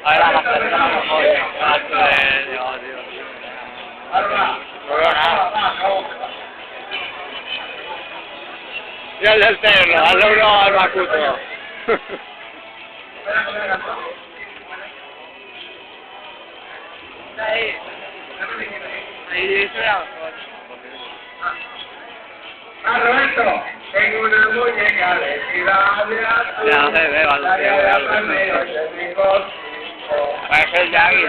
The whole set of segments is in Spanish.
Ahora la persona no puede. Dios, Dios. No veo nada. Y el del cerro, hazle uno al Macuto. Ahí dice la Roberto, tengo una muñeca vestida de azul. Ya no se ve, vale. Parece el Yagi.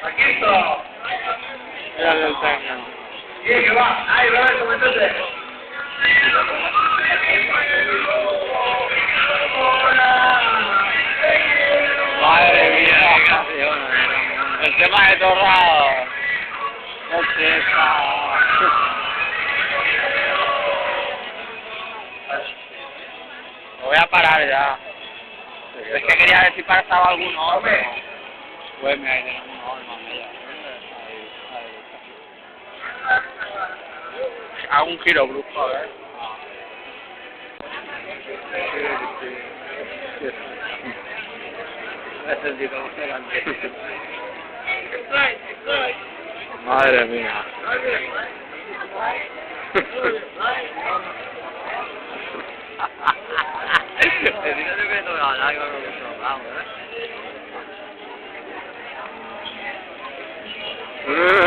Aquí está. Mira el técnico. Y que va. Ahí, Roberto, métete. Madre mía, qué canción. El tema de Torrado. No sé, lo voy a parar ya. Es que quería ver si pasaba alguno otro. Pues mira, ahí tenemos uno, hermano, ya. Hago un giro brusco, a ver. Madre mía. El